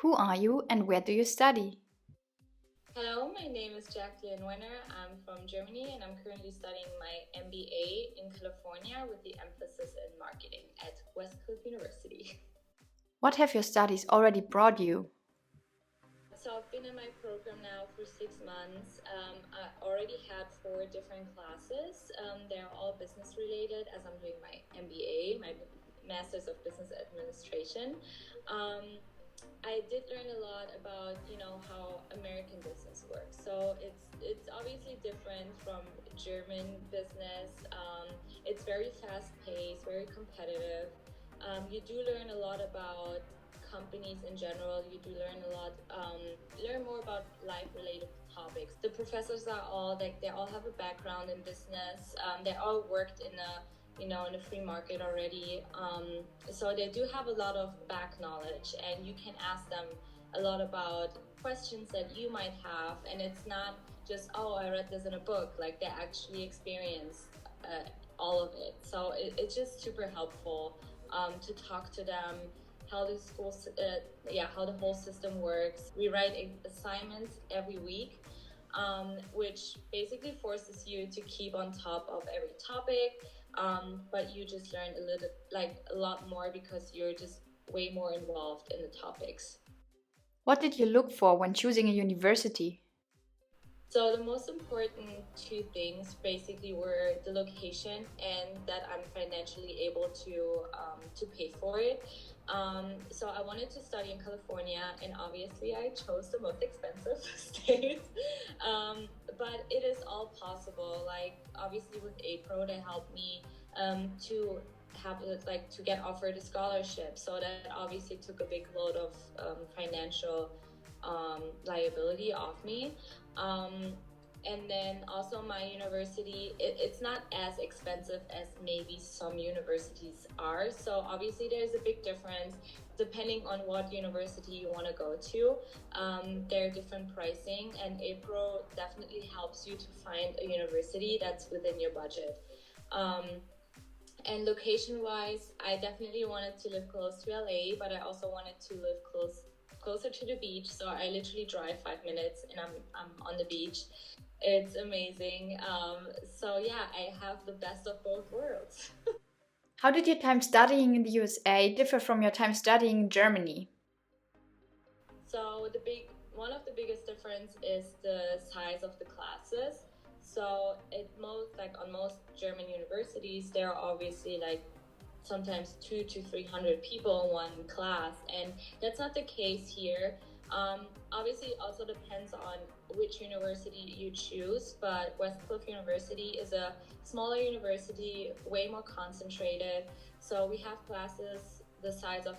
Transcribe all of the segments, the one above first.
Who are you and where do you study? Hello, my name is Jacqueline. I'm from Germany and I'm currently studying my MBA in California with the emphasis in marketing at Westcliff University. What have your studies already brought you? So I've been in my program now for 6 months. I already had four different classes. They're all business related as I'm doing my MBA, my Master's of Business Administration. Um, I did learn a lot about how American business works. So it's obviously different from German business. It's very fast paced, very competitive. You do learn a lot about companies in general. You do learn a lot, learn more about life related topics. The professors are all like they all have a background in business. They all worked in the free market already. So they do have a lot of back knowledge, and you can ask them a lot about questions that you might have. And it's not just, oh, I read this in a book. Like they actually experienced all of it. So it's just super helpful to talk to them. How the how the whole system works. We write assignments every week, which basically forces you to keep on top of every topic. But you just learn a lot more because you're just way more involved in the topics. What did you look for when choosing a university? So the most important two things basically were the location and that I'm financially able to pay for it. So I wanted to study in California, and obviously I chose the most expensive state. But it is all possible. Like obviously with Epro, they helped me to have to get offered a scholarship. So that obviously took a big load of financial liability off me. Um, and then also my university, it's not as expensive as maybe some universities are. So obviously there's a big difference depending on what university you want to go to. There are different pricing, and April definitely helps you to find a university that's within your budget. Um, and location wise, I definitely wanted to live close to LA, but I also wanted to live closer to the beach. So I literally drive 5 minutes and I'm on the beach. It's amazing. So yeah, I have the best of both worlds. How did your time studying in the USA differ from your time studying in Germany? So one of the biggest difference is the size of the classes. So on most German universities, there are obviously like sometimes 200 to 300 people in one class, and that's not the case here. Obviously, it also depends on which university you choose, but Westcliff University is a smaller university, way more concentrated. So we have classes the size of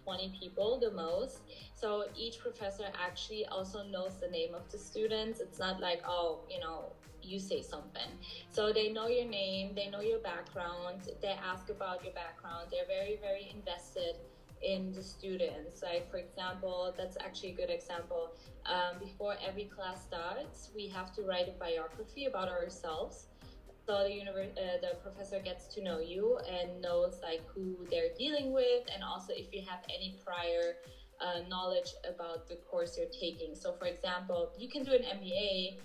20 people the most. So each professor actually also knows the name of the students. It's not like, oh, you say something. So they know your name, they know your background, they ask about your background. They're very, very invested in the students. Like, for example, that's actually a good example. Before every class starts, we have to write a biography about ourselves. So the professor gets to know you and knows like who they're dealing with, and also if you have any prior knowledge about the course you're taking. So for example, you can do an MBA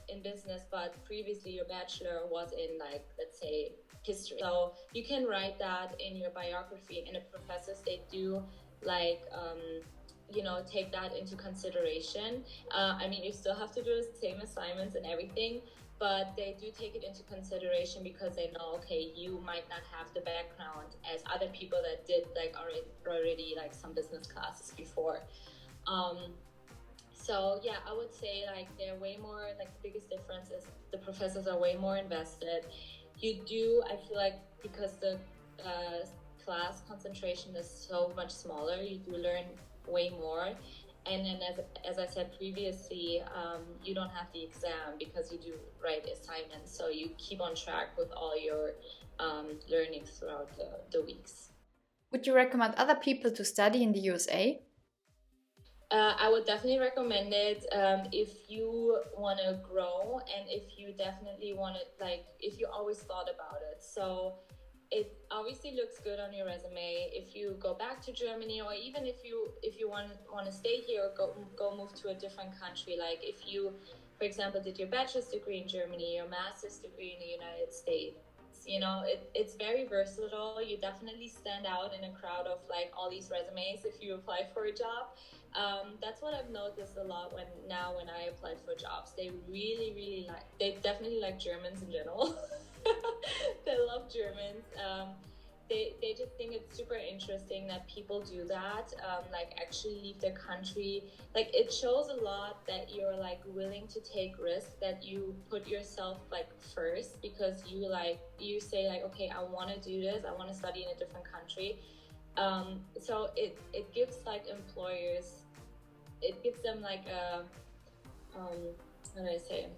in business, but previously your bachelor was in, like, let's say, history. So you can write that in your biography, and the professors, they do like take that into consideration. I mean, you still have to do the same assignments and everything, but they do take it into consideration because they know, okay, you might not have the background as other people that did like already like some business classes before. um, so yeah, I would say like they're way more, like the biggest difference is the professors are way more invested. I feel like, because the uh, class concentration is so much smaller, you do learn way more. And then as I said previously, you don't have the exam because you do write assignments. So you keep on track with all your learnings throughout the weeks. Would you recommend other people to study in the USA? I would definitely recommend it if you want to grow, and if you definitely want to, like, if you always thought about it. So it obviously looks good on your resume if you go back to Germany, or even if you want to stay here or go move to a different country. Like if you, for example, did your bachelor's degree in Germany, your master's degree in the United States, it's very versatile. You definitely stand out in a crowd of like all these resumes if you apply for a job. That's what I've noticed a lot when I applied for jobs. They really like, they definitely like Germans in general. They love Germans. They just think it's super interesting that people do that, like actually leave their country. Like it shows a lot that you're like willing to take risks, that you put yourself like first, because you say like, okay, I want to do this, I want to study in a different country. So it gives like employers, it gives them like a, how do I say,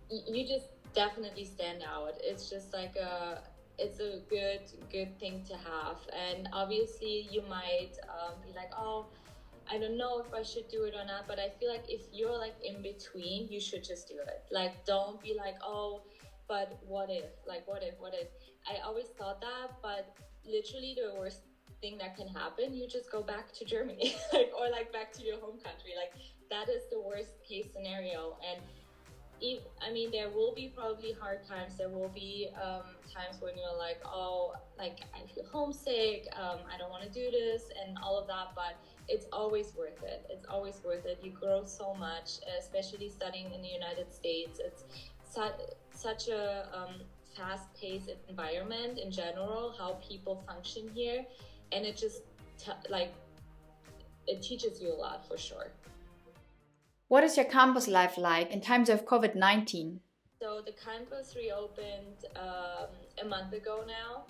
you just definitely stand out. It's just like it's a good thing to have. And obviously you might be like, oh, I don't know if I should do it or not, but I feel like if you're like in between, you should just do it. Like don't be like, oh, but what if, like what if I always thought that, but literally the worst thing that can happen, you just go back to Germany, like, or like back to your home country. Like that is the worst case scenario. And I mean, there will be probably hard times. There will be times when you're like, oh, like I feel homesick. I don't want to do this and all of that. But it's always worth it. It's always worth it. You grow so much, especially studying in the United States. It's such a fast-paced environment in general. How people function here, and it just like it teaches you a lot for sure. What is your campus life like in times of COVID-19? So the campus reopened a month ago now.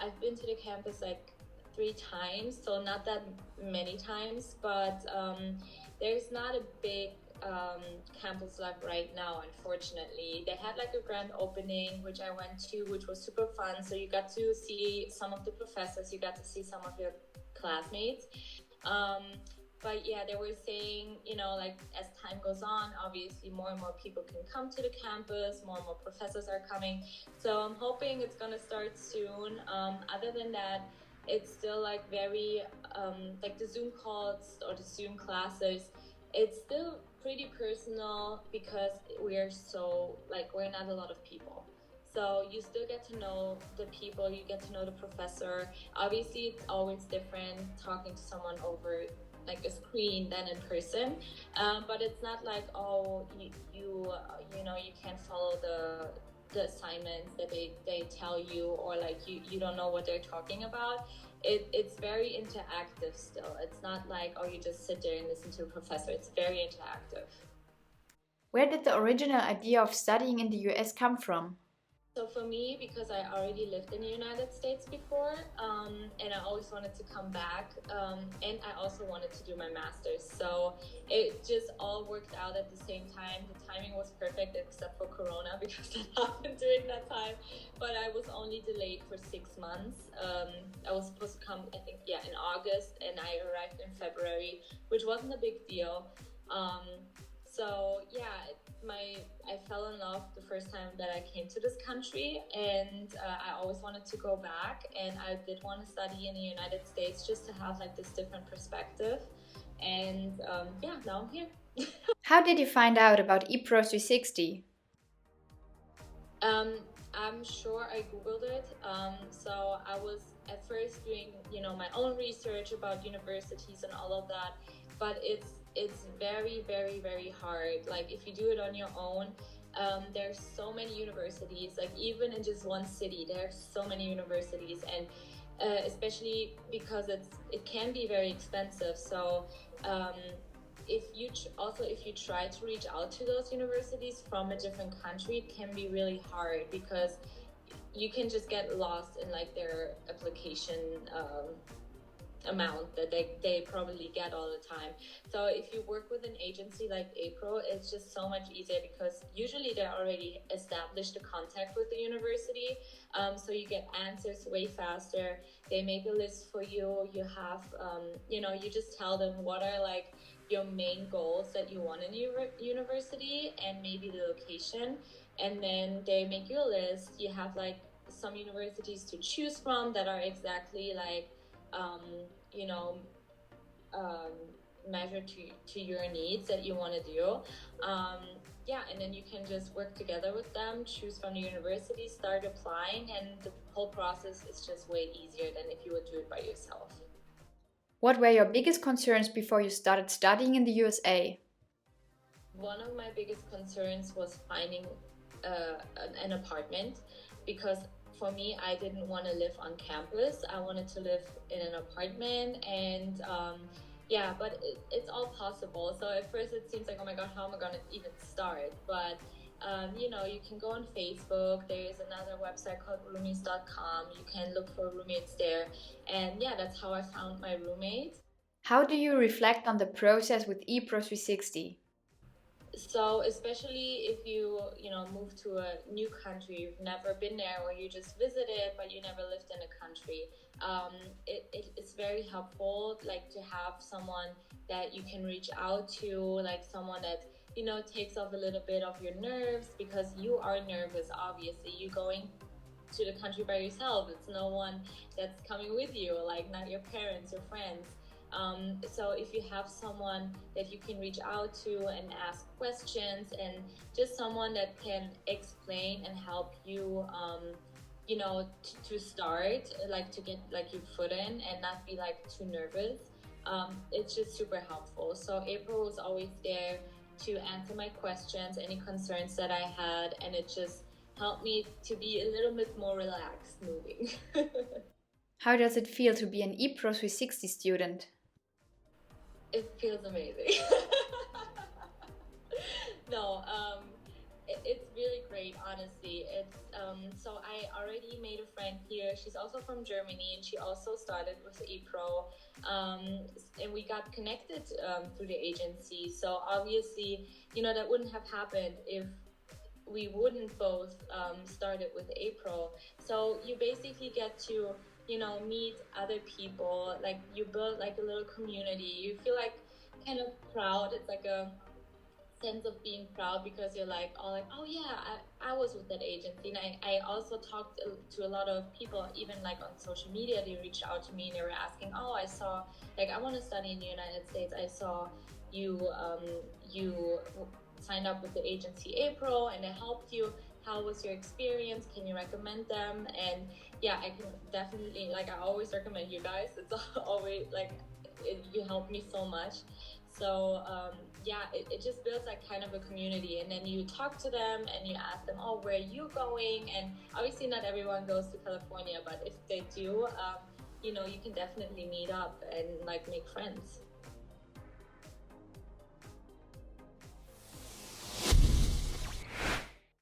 I've been to the campus like 3 times, so not that many times, but there's not a big campus life right now, unfortunately. They had like a grand opening, which I went to, which was super fun. So you got to see some of the professors, you got to see some of your classmates. But yeah, they were saying, like as time goes on, obviously more and more people can come to the campus, more and more professors are coming. So I'm hoping it's gonna start soon. Other than that, it's still like very, like the Zoom calls or the Zoom classes, it's still pretty personal because we're not a lot of people. So you still get to know the people, you get to know the professor. Obviously, it's always different talking to someone over like a screen than in person, but it's not like, oh, you can't follow the assignments that they tell you, or like you don't know what they're talking about. It's very interactive still. It's not like, oh, you just sit there and listen to a professor. It's very interactive. Where did the original idea of studying in the US come from? So for me, because I already lived in the United States before, and I always wanted to come back, and I also wanted to do my master's. So it just all worked out at the same time. The timing was perfect, except for Corona, because that happened during that time. But I was only delayed for 6 months. I was supposed to come, I think, in August, and I arrived in February, which wasn't a big deal. So yeah, I fell in love the first time that I came to this country, and I always wanted to go back, and I did want to study in the United States just to have like this different perspective. And now I'm here. How did you find out about Epro 360? I'm sure I googled it. So I was at first doing my own research about universities and all of that, but it's very very very hard. Like if you do it on your own, there's so many universities. Like even in just one city, there's so many universities, and especially because it can be very expensive. So if you try to reach out to those universities from a different country, it can be really hard because you can just get lost in like their application amount that they probably get all the time. So if you work with an agency like Epro, it's just so much easier because usually they already established a contact with the university, so you get answers way faster. They make a list for you. You have you just tell them what are like your main goals that you want in your university and maybe the location, and then they make you a list. You have like some universities to choose from that are exactly like you know um, measured to your needs that you want to do. Yeah, and then you can just work together with them, choose from the university, start applying, and the whole process is just way easier than if you would do it by yourself. What were your biggest concerns before you started studying in the USA? One of my biggest concerns was finding an apartment, because for me, I didn't want to live on campus. I wanted to live in an apartment, and yeah, but it's all possible. So at first it seems like, oh my god, how am I gonna even start? But you can go on Facebook. There is another website called roomies.com. You can look for roommates there, and yeah, that's how I found my roommate. How do you reflect on the process with Epro 360? So especially if you move to a new country, you've never been there, or you just visited but you never lived in a country, it's very helpful, like, to have someone that you can reach out to, like someone that takes off a little bit of your nerves, because you are nervous. Obviously, you going to the country by yourself. It's no one that's coming with you, like not your parents or friends. So if you have someone that you can reach out to and ask questions, and just someone that can explain and help you, to start, like to get like your foot in and not be like too nervous, it's just super helpful. So April was always there to answer my questions, any concerns that I had, and it just helped me to be a little bit more relaxed moving. How does it feel to be an Epro 360 student? It feels amazing. No, it's really great, honestly. It's so I already made a friend here. She's also from Germany, and she also started with Epro, and we got connected through the agency. So obviously, that wouldn't have happened if we wouldn't both started with April. So you basically get to meet other people, like you build like a little community. You feel like kind of proud. It's like a sense of being proud, because you're like, all like, oh yeah, I was with that agency. And I also talked to a lot of people, even like on social media. They reached out to me and they were asking, oh, I saw, like, I want to study in the United States. I saw you signed up with the agency April, and it helped you. How was your experience? Can you recommend them? And yeah, I can definitely, like, I always recommend you guys. It's always like you helped me so much. So yeah, it just builds like kind of a community, and then you talk to them and you ask them, oh, where are you going? And obviously not everyone goes to California, but if they do, you can definitely meet up and like make friends.